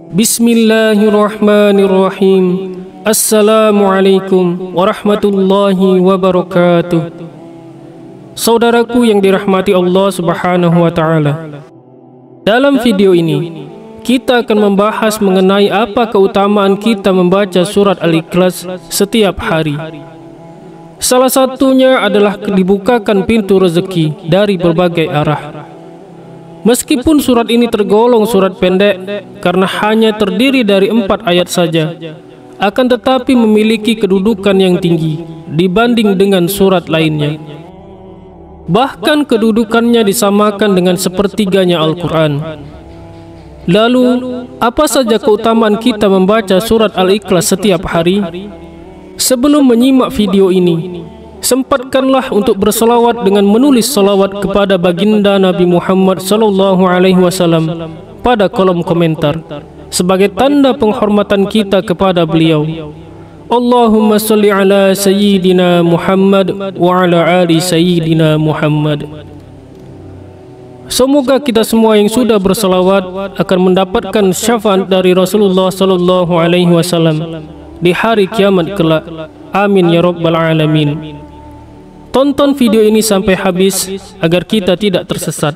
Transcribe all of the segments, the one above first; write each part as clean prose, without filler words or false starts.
Bismillahirrahmanirrahim. Assalamualaikum warahmatullahi wabarakatuh. Saudaraku yang dirahmati Allah Subhanahu wa Ta'ala, dalam video ini kita akan membahas mengenai apa keutamaan kita membaca surat Al-Ikhlas setiap hari. Salah satunya adalah dibukakan pintu rezeki dari berbagai arah. Meskipun surat ini tergolong surat pendek karena hanya terdiri dari 4 ayat saja, akan tetapi memiliki kedudukan yang tinggi dibanding dengan surat lainnya. Bahkan kedudukannya disamakan dengan sepertiganya Al-Quran. Lalu, apa saja keutamaan kita membaca surat Al-Ikhlas setiap hari? Sebelum menyimak video ini, sempatkanlah untuk berselawat dengan menulis selawat kepada baginda Nabi Muhammad SAW pada kolom komentar sebagai tanda penghormatan kita kepada beliau. Allahumma salli ala sayyidina Muhammad wa ala ali sayyidina Muhammad. Semoga kita semua yang sudah berselawat akan mendapatkan syafaat dari Rasulullah SAW di hari kiamat kelak. Amin ya rabbal alamin. Tonton video ini sampai habis agar kita tidak tersesat.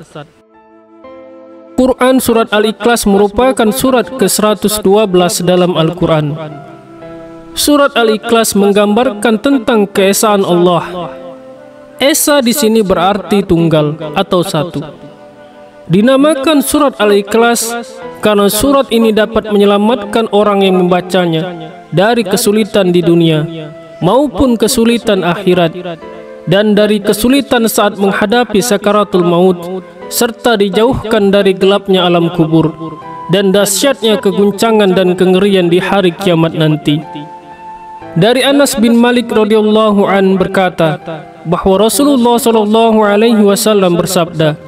Quran surat Al-Ikhlas merupakan surat ke-112 dalam Al-Quran. Surat Al-Ikhlas menggambarkan tentang keesaan Allah. Esa di sini berarti tunggal atau satu. Dinamakan surat Al-Ikhlas karena surat ini dapat menyelamatkan orang yang membacanya dari kesulitan di dunia maupun kesulitan akhirat, dan dari kesulitan saat menghadapi sakaratul maut, serta dijauhkan dari gelapnya alam kubur dan dahsyatnya keguncangan dan kengerian di hari kiamat nanti. Dari Anas bin Malik radhiyallahu an berkata bahwa Rasulullah SAW bersabda,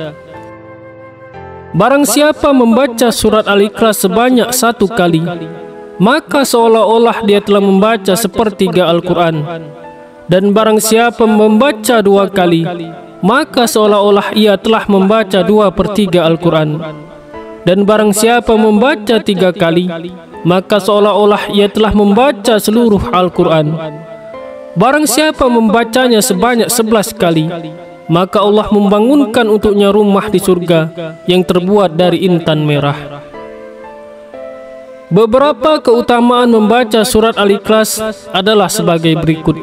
barang siapa membaca surat Al-Ikhlas sebanyak 1 kali, maka seolah-olah dia telah membaca sepertiga Al-Quran. Dan barang siapa membaca 2 kali, maka seolah-olah ia telah membaca 2/3 Al-Quran. Dan barang siapa membaca 3 kali, maka seolah-olah ia telah membaca seluruh Al-Quran. Barang siapa membacanya sebanyak 11 kali, maka Allah membangunkan untuknya rumah di surga yang terbuat dari intan merah. Beberapa keutamaan membaca surat Al-Ikhlas adalah sebagai berikut.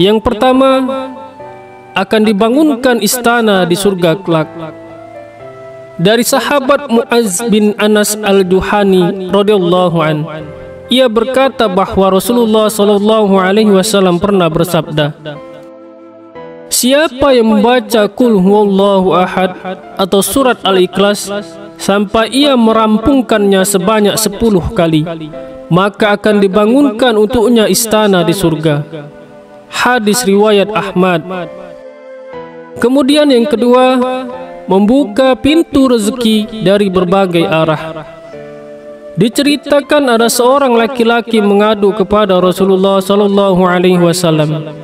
Yang pertama, akan dibangunkan istana di surga kelak. Dari sahabat Mu'az bin Anas al-Juhani radhiyallahu an, ia berkata bahwa Rasulullah SAW pernah bersabda, siapa yang membaca Qul huwallahu ahad atau surat Al-Ikhlas sampai ia merampungkannya sebanyak 10 kali, maka akan dibangunkan untuknya istana di surga. Hadis riwayat Ahmad. Kemudian yang kedua, membuka pintu rezeki dari berbagai arah. Diceritakan ada seorang laki-laki mengadu kepada Rasulullah SAW.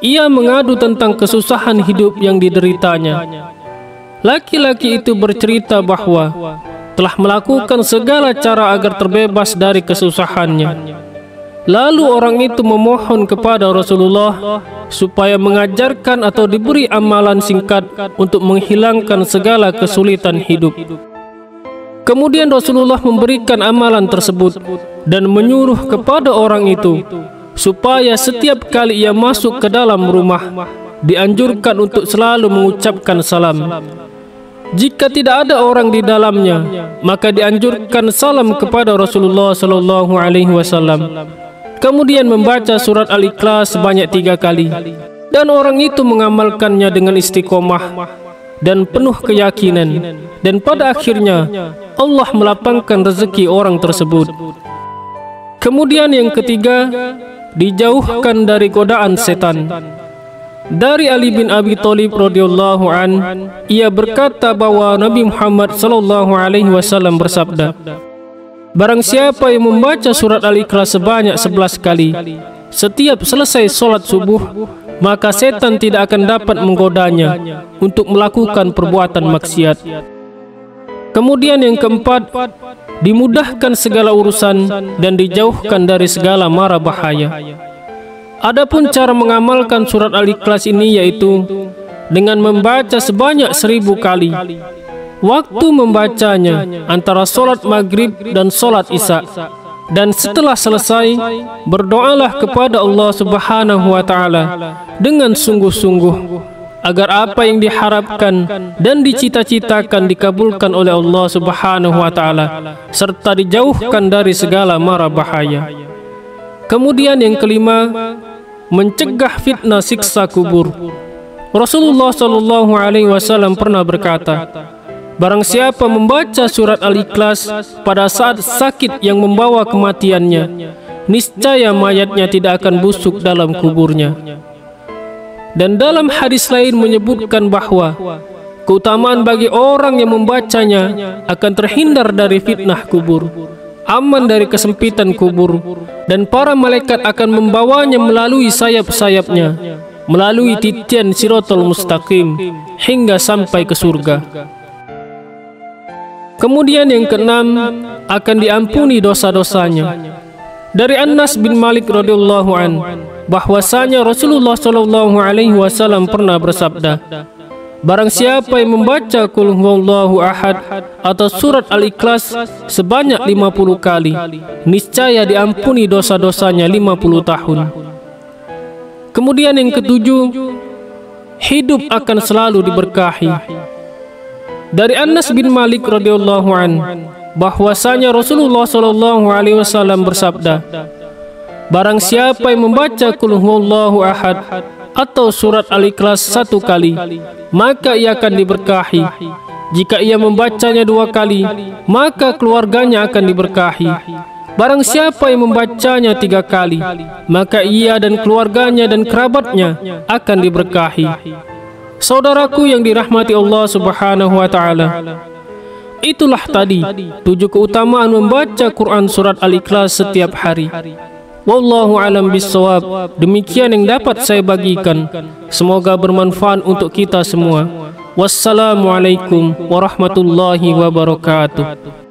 Ia mengadu tentang kesusahan hidup yang dideritanya. Laki-laki itu bercerita bahwa telah melakukan segala cara agar terbebas dari kesusahannya. Lalu orang itu memohon kepada Rasulullah supaya mengajarkan atau diberi amalan singkat untuk menghilangkan segala kesulitan hidup. Kemudian Rasulullah memberikan amalan tersebut dan menyuruh kepada orang itu supaya setiap kali ia masuk ke dalam rumah, dianjurkan untuk selalu mengucapkan salam. Jika tidak ada orang di dalamnya, maka dianjurkan salam kepada Rasulullah SAW. Kemudian membaca surat Al-Ikhlas sebanyak 3 kali. Dan orang itu mengamalkannya dengan istiqomah dan penuh keyakinan. Dan pada akhirnya, Allah melapangkan rezeki orang tersebut. Kemudian yang ketiga, dijauhkan dari godaan setan. Dari Ali bin Abi Thalib radhiyallahu an, ia berkata bahwa Nabi Muhammad SAW bersabda, barang siapa yang membaca surat Al-Ikhlas sebanyak 11 kali setiap selesai sholat subuh, maka setan tidak akan dapat menggodanya untuk melakukan perbuatan maksiat. Kemudian yang keempat, dimudahkan segala urusan, dan dijauhkan dari segala mara bahaya. Adapun cara mengamalkan surat Al-Ikhlas ini yaitu dengan membaca sebanyak 1000 kali. Waktu membacanya antara solat maghrib dan solat isya. Dan setelah selesai, berdoalah kepada Allah Subhanahu wa Ta'ala dengan sungguh-sungguh agar apa yang diharapkan dan dicita-citakan dikabulkan oleh Allah Subhanahu wa Ta'ala serta dijauhkan dari segala mara bahaya. Kemudian yang kelima, mencegah fitnah siksa kubur. Rasulullah sallallahu alaihi wasallam pernah berkata, barang siapa membaca surat Al-Ikhlas pada saat sakit yang membawa kematiannya, niscaya mayatnya tidak akan busuk dalam kuburnya. Dan dalam hadis lain menyebutkan bahwa keutamaan bagi orang yang membacanya akan terhindar dari fitnah kubur, aman dari kesempitan kubur, dan para malaikat akan membawanya melalui sayap-sayapnya, melalui titian Siratal Mustaqim hingga sampai ke surga. Kemudian yang keenam, akan diampuni dosa-dosanya. Dari Anas bin Malik radhiyallahu an, bahwasanya Rasulullah sallallahu alaihi wasallam pernah bersabda, barang siapa yang membaca Qul huwallahu ahad atau surat Al-Ikhlas sebanyak 50 kali, niscaya diampuni dosa-dosanya 50 tahun. Kemudian yang ketujuh, hidup akan selalu diberkahi. Dari Anas bin Malik radhiyallahu an, bahwasanya Rasulullah sallallahu alaihi wasallam bersabda, barang siapa yang membaca Qul huwallahu ahad atau surat Al-Ikhlas 1 kali, maka ia akan diberkahi. Jika ia membacanya 2 kali, maka keluarganya akan diberkahi. Barang siapa yang membacanya 3 kali, maka ia dan keluarganya dan kerabatnya akan diberkahi. Saudaraku yang dirahmati Allah Subhanahu wa Ta'ala, itulah tadi 7 keutamaan membaca Quran surat Al-Ikhlas setiap hari. Wallahu alam bissawab. Demikian yang dapat saya bagikan. Semoga bermanfaat untuk kita semua. Wassalamualaikum warahmatullahi wabarakatuh.